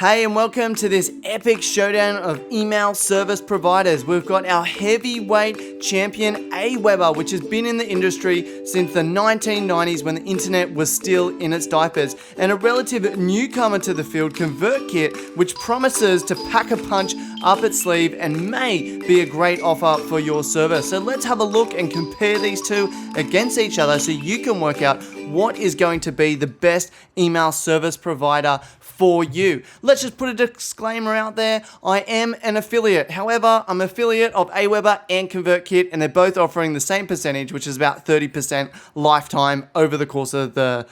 Hey, and welcome to this epic showdown of email service providers. We've got our heavyweight champion AWeber, which has been in the industry since the 1990s when the internet was still in its diapers, and a relative newcomer to the field, ConvertKit, which promises to pack a punch up its sleeve and may be a great offer for your service. So let's have a look and compare these two against each other so you can work out what is going to be the best email service provider for you. Let's just put a disclaimer out there. I am an affiliate. However, I'm an affiliate of AWeber and ConvertKit, and they're both offering the same percentage, which is about 30% lifetime over the course of the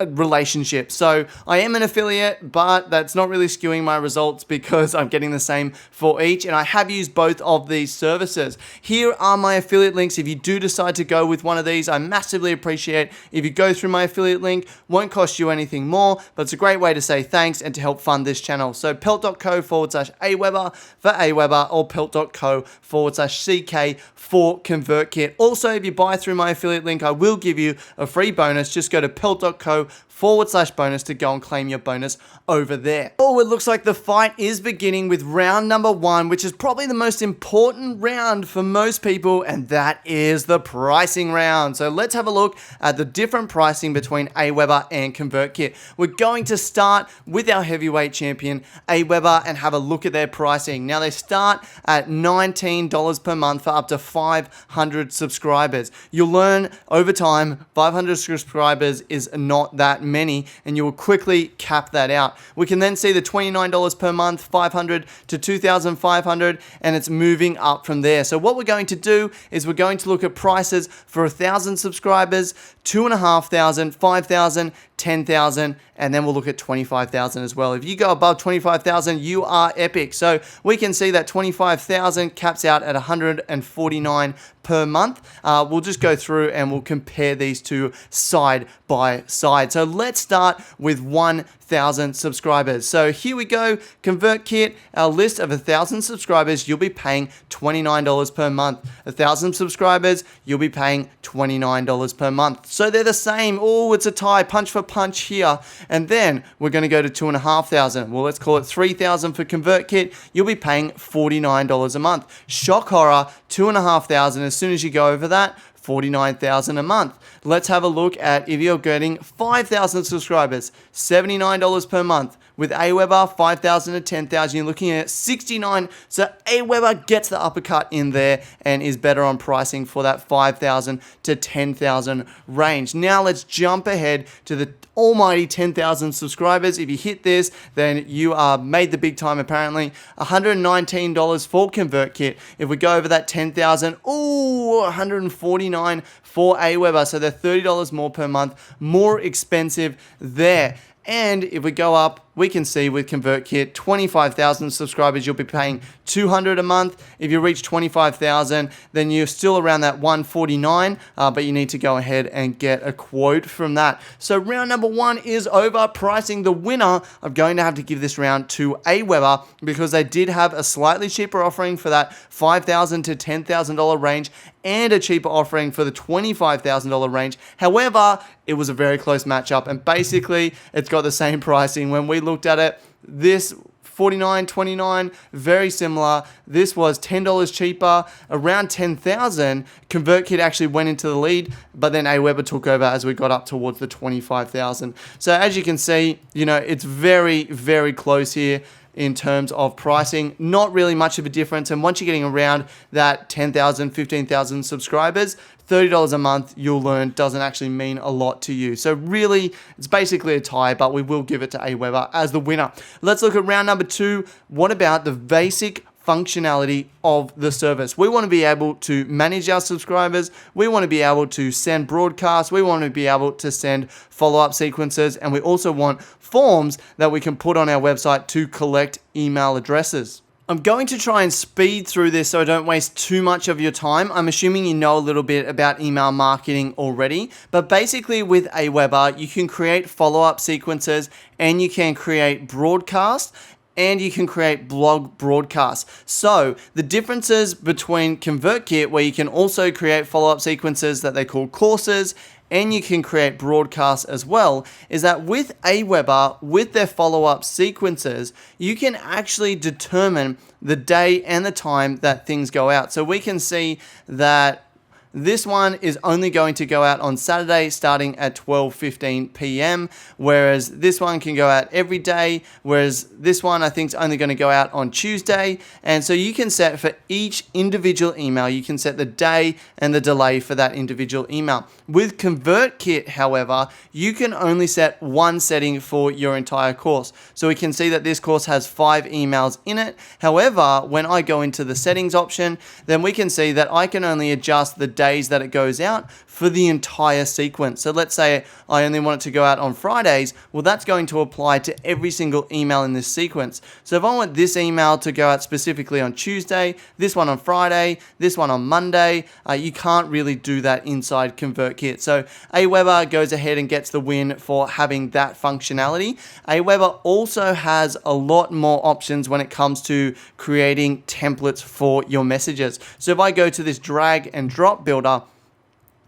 relationship. So I am an affiliate, but that's not really skewing my results because I'm getting the same for each, and I have used both of these services. Here are my affiliate links. If you do decide to go with one of these, I massively appreciate if you go through my affiliate link. Won't cost you anything more, but it's a great way to say thanks and to help fund this channel. So pelt.co/AWeber for AWeber or pelt.co/CK for ConvertKit. Also, if you buy through my affiliate link, I will give you a free bonus. Just go to pelt.co/bonus to go and claim your bonus over there. Oh, it looks like the fight is beginning with round number one, which is probably the most important round for most people, and that is the pricing round. So let's have a look at the different pricing between AWeber and ConvertKit. We're going to start with our heavyweight champion, AWeber, and have a look at their pricing. Now, they start at $19 per month for up to 500 subscribers. You'll learn over time, 500 subscribers is not that many, and you will quickly cap that out. We can then see the $29 per month, 500 to 2,500, and it's moving up from there. So what we're going to do is we're going to look at prices for 1,000 subscribers, 2,500, 5,000, 10,000, and then we'll look at 25,000 as well. If you go above 25,000, you are epic. So we can see that 25,000 caps out at 149 per month. We'll just go through and we'll compare these two side by side. So let's start with 1,000 subscribers. So here we go, ConvertKit, our list of 1,000 subscribers, you'll be paying $29 per month. 1,000 subscribers, you'll be paying $29 per month. So they're the same. Oh, it's a tie, punch for punch here. And then we're going to go to 2,500. Well, let's call it 3,000 for ConvertKit. You'll be paying $49 a month. Shock horror, 2,500. As soon as you go over that, 49,000 a month. Let's have a look at if you're getting 5,000 subscribers, $79 per month. With AWeber, 5,000 to 10,000, you're looking at 69. So AWeber gets the uppercut in there and is better on pricing for that 5,000 to 10,000 range. Now let's jump ahead to the almighty 10,000 subscribers. If you hit this, then you are made the big time apparently. $119 for ConvertKit. If we go over that 10,000, ooh, $149 for AWeber. So they're $30 more per month, more expensive there. And if we go up, we can see with ConvertKit, 25,000 subscribers, you'll be paying $200 a month. If you reach 25,000, then you're still around that $149, but you need to go ahead and get a quote from that. So round number one is over. Pricing, the winner, I'm going to have to give this round to AWeber because they did have a slightly cheaper offering for that $5,000 to $10,000 range and a cheaper offering for the $25,000 range. However, it was a very close matchup, and basically it's got the same pricing. When we looked at it, this $49, $29, very similar. This was $10 cheaper, around 10,000. ConvertKit actually went into the lead, but then AWeber took over as we got up towards the 25,000. So as you can see, it's very, very close here in terms of pricing. Not really much of a difference. And once you're getting around that 10,000, 15,000 subscribers, $30 a month, you'll learn, doesn't actually mean a lot to you. So really, it's basically a tie, but we will give it to AWeber as the winner. Let's look at round number two. What about the basic functionality of the service? We want to be able to manage our subscribers. We want to be able to send broadcasts. We want to be able to send follow-up sequences. And we also want forms that we can put on our website to collect email addresses. I'm going to try and speed through this so I don't waste too much of your time. I'm assuming you know a little bit about email marketing already, but basically with AWeber, you can create follow-up sequences and you can create broadcasts and you can create blog broadcasts. So the differences between ConvertKit, where you can also create follow-up sequences that they call courses, and you can create broadcasts as well, is that with AWeber, with their follow-up sequences, you can actually determine the day and the time that things go out. So we can see that this one is only going to go out on Saturday starting at 12:15 p.m. whereas this one can go out every day, whereas this one I think is only going to go out on Tuesday. And so you can set for each individual email, you can set the day and the delay for that individual email. With ConvertKit, however, you can only set one setting for your entire course. So we can see that this course has 5 emails in it. However, when I go into the settings option, then we can see that I can only adjust the days that it goes out for the entire sequence. So let's say I only want it to go out on Fridays. Well, that's going to apply to every single email in this sequence. So if I want this email to go out specifically on Tuesday, this one on Friday, this one on Monday, you can't really do that inside ConvertKit. So AWeber goes ahead and gets the win for having that functionality. AWeber also has a lot more options when it comes to creating templates for your messages. So if I go to this drag and drop builder,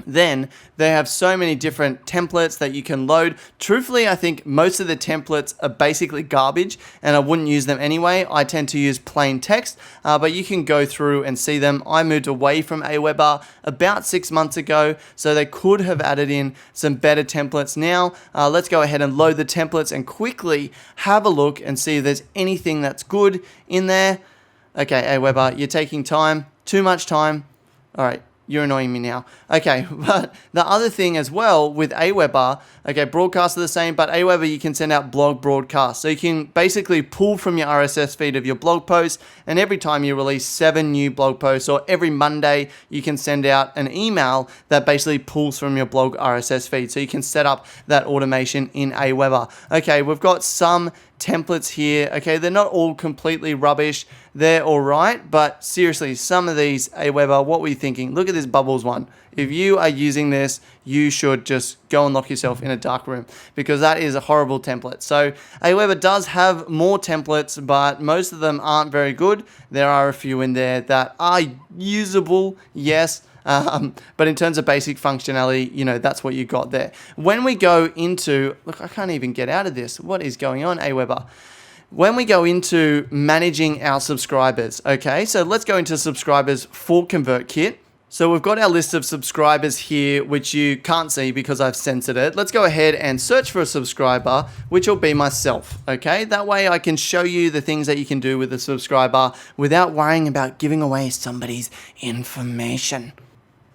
then they have so many different templates that you can load. Truthfully, I think most of the templates are basically garbage and I wouldn't use them anyway. I tend to use plain text, but you can go through and see them. I moved away from AWeber about 6 months ago, so they could have added in some better templates now. Let's go ahead and load the templates and quickly have a look and see if there's anything that's good in there. Okay, AWeber, you're taking time, too much time. All right. You're annoying me now. Okay, but the other thing as well with AWeber, okay, broadcasts are the same, but AWeber, you can send out blog broadcasts. So you can basically pull from your RSS feed of your blog posts, and every time you release 7 new blog posts, or every Monday, you can send out an email that basically pulls from your blog RSS feed. So you can set up that automation in AWeber. Okay, we've got some templates here. Okay, they're not all completely rubbish. They're all right, but seriously, some of these, AWeber, what were you thinking? Look at this bubbles one. If you are using this, you should just go and lock yourself in a dark room because that is a horrible template. So AWeber does have more templates, but most of them aren't very good. There are a few in there that are usable, yes. But in terms of basic functionality, you know, that's what you got there. When we go into, look, I can't even get out of this. What is going on, AWeber? When we go into managing our subscribers, okay, so let's go into subscribers for ConvertKit. So we've got our list of subscribers here, which you can't see because I've censored it. Let's go ahead and search for a subscriber, which will be myself, okay? That way I can show you the things that you can do with a subscriber without worrying about giving away somebody's information.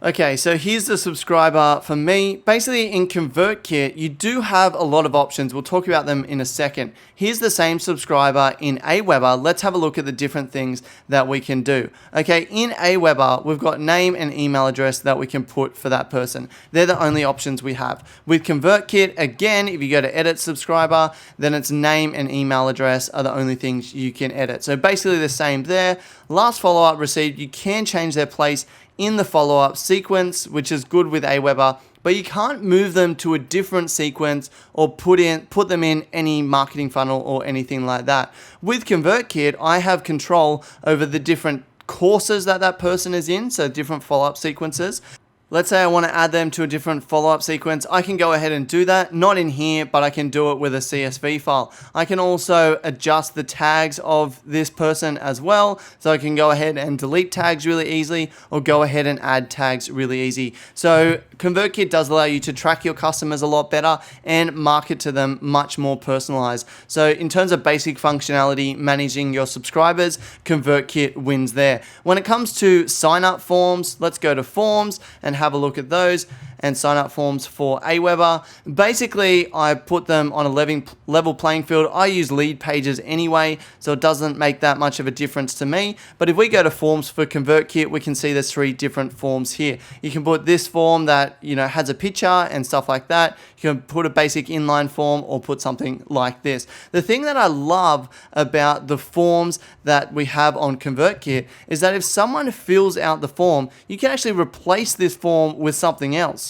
Okay, so here's the subscriber for me. Basically in ConvertKit, you do have a lot of options. We'll talk about them in a second. Here's the same subscriber in AWeber. Let's have a look at the different things that we can do. Okay, in AWeber, we've got name and email address that we can put for that person. They're the only options we have. With ConvertKit, again, if you go to edit subscriber, then it's name and email address are the only things you can edit. So basically the same there. Last follow-up received, you can change their place in the follow-up sequence, which is good with AWeber, but you can't move them to a different sequence or put them in any marketing funnel or anything like that. With ConvertKit, I have control over the different courses that that person is in, so different follow-up sequences. Let's say I want to add them to a different follow-up sequence. I can go ahead and do that, not in here, but I can do it with a CSV file. I can also adjust the tags of this person as well. So I can go ahead and delete tags really easily or go ahead and add tags really easy. So ConvertKit does allow you to track your customers a lot better and market to them much more personalized. So in terms of basic functionality, managing your subscribers, ConvertKit wins there. When it comes to sign-up forms, let's go to forms and have a look at those and sign up forms for AWeber. Basically, I put them on a level playing field. I use lead pages anyway, so it doesn't make that much of a difference to me. But if we go to forms for ConvertKit, we can see there's 3 different forms here. You can put this form that, you know, has a picture and stuff like that. You can put a basic inline form or put something like this. The thing that I love about the forms that we have on ConvertKit is that if someone fills out the form, you can actually replace this form with something else.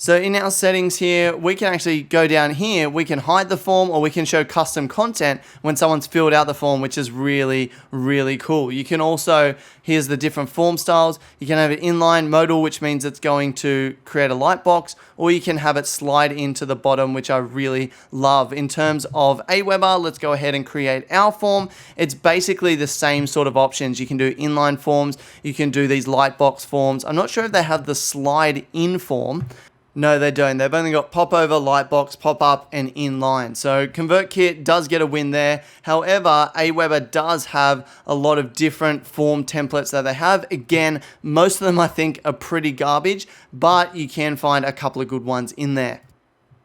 So in our settings here, we can actually go down here, we can hide the form or we can show custom content when someone's filled out the form, which is really, really cool. You can also, here's the different form styles. You can have it inline modal, which means it's going to create a light box, or you can have it slide into the bottom, which I really love. In terms of AWeber, let's go ahead and create our form. It's basically the same sort of options. You can do inline forms, you can do these light box forms. I'm not sure if they have the slide in form. No, they don't. They've only got pop over, lightbox, pop up, and inline. So ConvertKit does get a win there. However, AWeber does have a lot of different form templates that they have. Again, most of them I think are pretty garbage, but you can find a couple of good ones in there.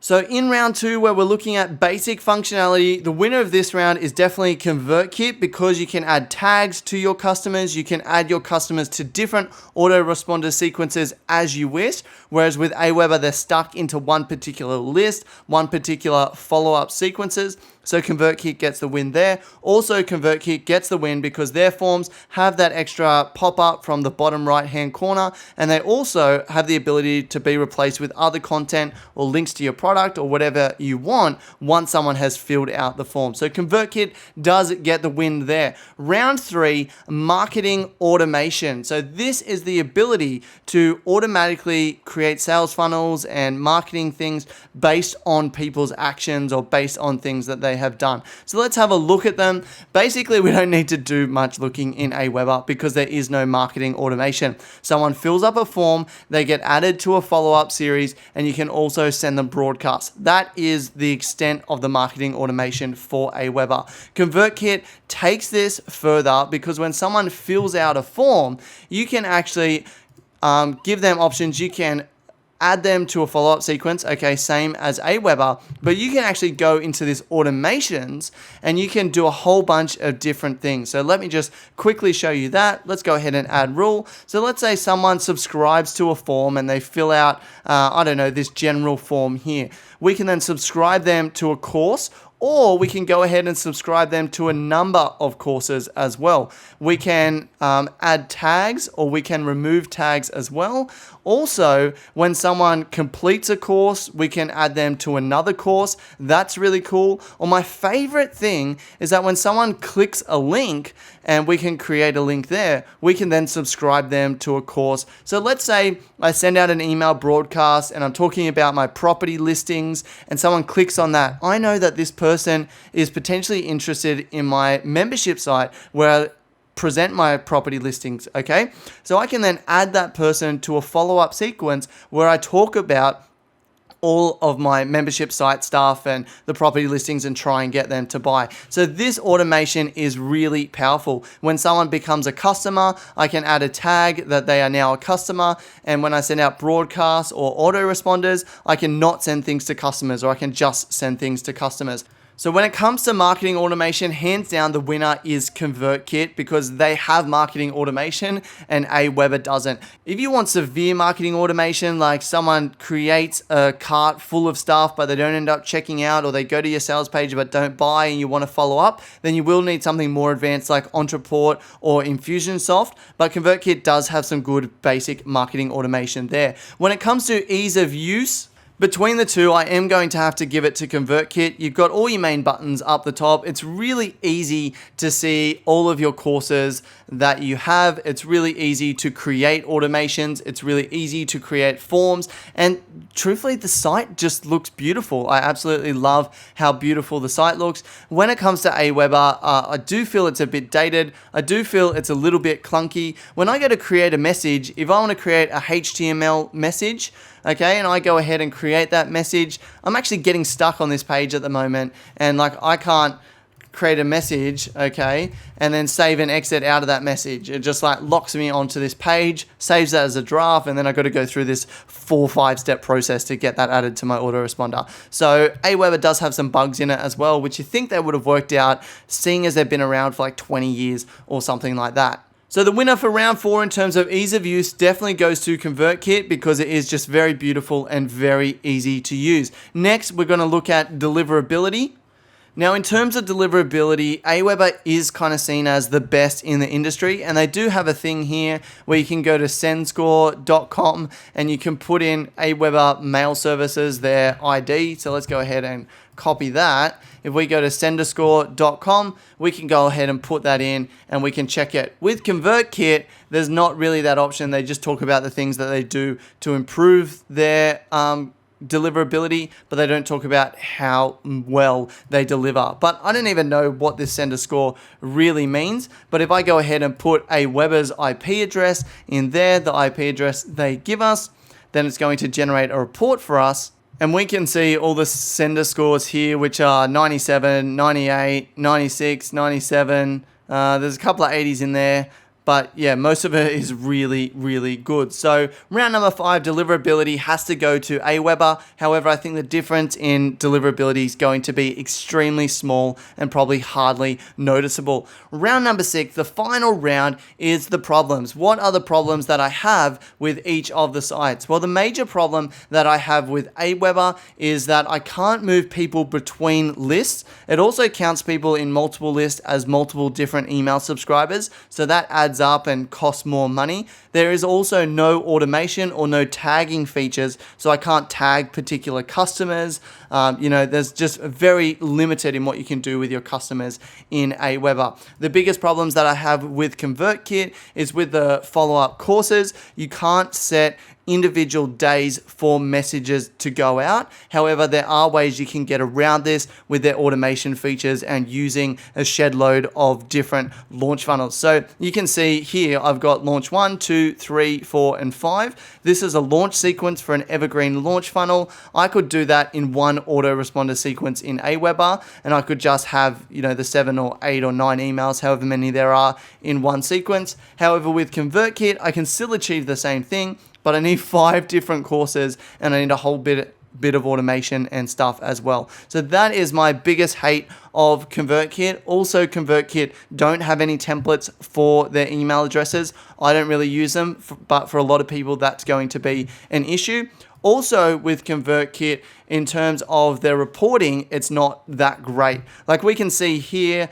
So in round 2, where we're looking at basic functionality, the winner of this round is definitely ConvertKit, because you can add tags to your customers. You can add your customers to different autoresponder sequences as you wish. Whereas with AWeber, they're stuck into one particular list, one particular follow-up sequences. So ConvertKit gets the win there. Also, ConvertKit gets the win because their forms have that extra pop-up from the bottom right-hand corner, and they also have the ability to be replaced with other content or links to your product or whatever you want once someone has filled out the form. So ConvertKit does get the win there. Round 3, marketing automation. So this is the ability to automatically create sales funnels and marketing things based on people's actions or based on things that they have done. So let's have a look at them. Basically, we don't need to do much looking in AWeber because there is no marketing automation. Someone fills up a form, they get added to a follow-up series, and you can also send them broadcasts. That is the extent of the marketing automation for AWeber. ConvertKit takes this further because when someone fills out a form, you can actually give them options. You can add them to a follow-up sequence, okay, same as AWeber, but you can actually go into this automations and you can do a whole bunch of different things. So let me just quickly show you that. Let's go ahead and add rule. So let's say someone subscribes to a form and they fill out, I don't know, this general form here. We can then subscribe them to a course, or we can go ahead and subscribe them to a number of courses as well. We can add tags, or we can remove tags as well. Also, when someone completes a course, we can add them to another course. That's really cool. Or my favorite thing is that when someone clicks a link, and we can create a link there, we can then subscribe them to a course. So let's say I send out an email broadcast and I'm talking about my property listings and someone clicks on that. I know that this person is potentially interested in my membership site where I present my property listings, okay? So I can then add that person to a follow-up sequence where I talk about all of my membership site stuff and the property listings and try and get them to buy. So this automation is really powerful. When someone becomes a customer, I can add a tag that they are now a customer. And when I send out broadcasts or autoresponders, I can not send things to customers, or I can just send things to customers. So when it comes to marketing automation, hands down, the winner is ConvertKit because they have marketing automation and AWeber doesn't. If you want severe marketing automation, like someone creates a cart full of stuff, but they don't end up checking out, or they go to your sales page but don't buy and you want to follow up, then you will need something more advanced like Ontraport or Infusionsoft. But ConvertKit does have some good basic marketing automation there. When it comes to ease of use, between the two, I am going to have to give it to ConvertKit. You've got all your main buttons up the top. It's really easy to see all of your courses that you have. It's really easy to create automations. It's really easy to create forms. And truthfully, the site just looks beautiful. I absolutely love how beautiful the site looks. When it comes to AWeber, I do feel it's a bit dated. I do feel it's a little bit clunky. When I go to create a message, if I want to create a HTML message, okay, and I go ahead and create that message, I'm actually getting stuck on this page at the moment, and like I can't create a message, okay, and then save and exit out of that message. It just like locks me onto this page, saves that as a draft, and then I got to go through this 4-5 step process to get that added to my autoresponder. So AWeber does have some bugs in it as well, which you think they would have worked out, seeing as they've been around for like 20 years or something like that. So the winner for round 4 in terms of ease of use definitely goes to ConvertKit because it is just very beautiful and very easy to use. Next, we're going to look at deliverability. Now, in terms of deliverability, AWeber is kind of seen as the best in the industry, and they do have a thing here where you can go to sendscore.com and you can put in AWeber mail services, their ID. So let's go ahead and copy that. If we go to senderscore.com, we can go ahead and put that in and we can check it. With ConvertKit, there's not really that option. They just talk about the things that they do to improve their deliverability, but they don't talk about how well they deliver. But I don't even know what this sender score really means. But if I go ahead and put AWeber's IP address in there, the IP address they give us, then it's going to generate a report for us. And we can see all the sender scores here, which are 97, 98, 96, 97. There's a couple of 80s in there. But yeah, most of it is really, really good. So round number 5, deliverability has to go to AWeber. However, I think the difference in deliverability is going to be extremely small and probably hardly noticeable. Round number 6, the final round, is the problems. What are the problems that I have with each of the sites? Well, the major problem that I have with AWeber is that I can't move people between lists. It also counts people in multiple lists as multiple different email subscribers. So that adds up and costs more money. There is also no automation or no tagging features, so I can't tag particular customers. There's just very limited in what you can do with your customers in AWeber. The biggest problems that I have with ConvertKit is with the follow-up courses. You can't set individual days for messages to go out. However, there are ways you can get around this with their automation features and using a shed load of different launch funnels. So you can see here, I've got launch 1, 2, 3, 4, and 5. This is a launch sequence for an evergreen launch funnel. I could do that in one autoresponder sequence in AWeber, and I could just have, the 7 or 8 or 9 emails, however many there are, in one sequence. However, with ConvertKit, I can still achieve the same thing, but I need 5 different courses and I need a whole bit of automation and stuff as well. So that is my biggest hate of ConvertKit. Also, ConvertKit don't have any templates for their email addresses. I don't really use them, but for a lot of people, that's going to be an issue. Also, with ConvertKit, in terms of their reporting, it's not that great. Like we can see here,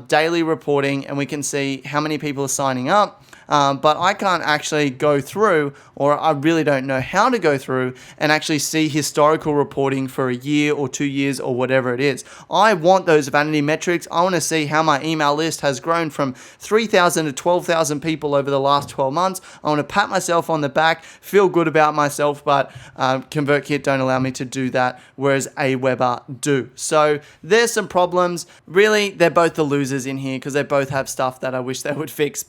daily reporting, and we can see how many people are signing up. But I can't actually go through, or I really don't know how to go through and actually see historical reporting for a year or 2 years or whatever it is. I want those vanity metrics. I want to see how my email list has grown from 3,000 to 12,000 people over the last 12 months. I want to pat myself on the back, feel good about myself, but ConvertKit don't allow me to do that, whereas AWeber do. So there's some problems. Really, they're both the losers in here because they both have stuff that I wish they would fix.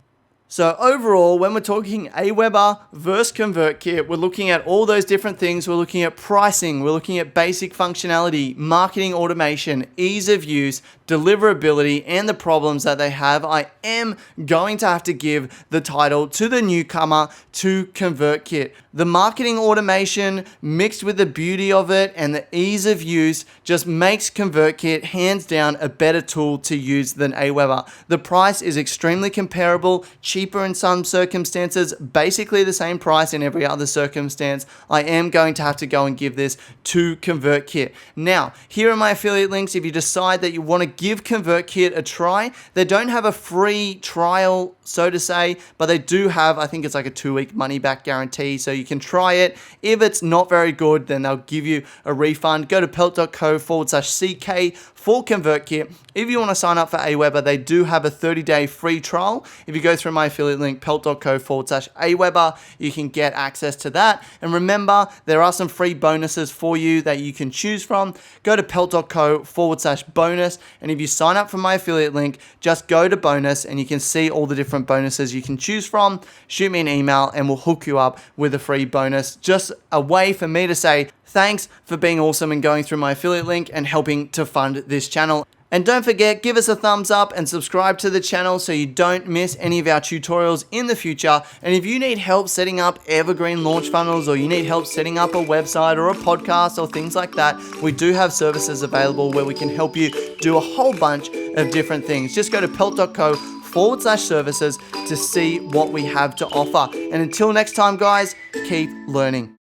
So overall, when we're talking AWeber versus ConvertKit, we're looking at all those different things. We're looking at pricing, we're looking at basic functionality, marketing automation, ease of use, deliverability, and the problems that they have. I am going to have to give the title to the newcomer, to ConvertKit. The marketing automation mixed with the beauty of it and the ease of use just makes ConvertKit hands down a better tool to use than AWeber. The price is extremely comparable, cheaper in some circumstances, basically the same price in every other circumstance. I am going to have to go and give this to ConvertKit. Now, here are my affiliate links. If you decide that you want to give ConvertKit a try, they don't have a free trial, so to say, but they do have, I think it's like a 2-week money back guarantee, so you can try it. If it's not very good, then they'll give you a refund. Go to pelt.co/CK for ConvertKit. If you want to sign up for AWeber, they do have a 30-day free trial. If you go through my affiliate link, pelt.co/AWeber, you can get access to that. And remember, there are some free bonuses for you that you can choose from. Go to pelt.co/bonus. And if you sign up for my affiliate link, just go to bonus and you can see all the different bonuses you can choose from. Shoot me an email and we'll hook you up with a free bonus. Just a way for me to say thanks for being awesome and going through my affiliate link and helping to fund this channel. And don't forget, give us a thumbs up and subscribe to the channel so you don't miss any of our tutorials in the future. And if you need help setting up evergreen launch funnels, or you need help setting up a website or a podcast or things like that, we do have services available where we can help you do a whole bunch of different things. Just go to pelt.co/services to see what we have to offer. And until next time, guys, keep learning.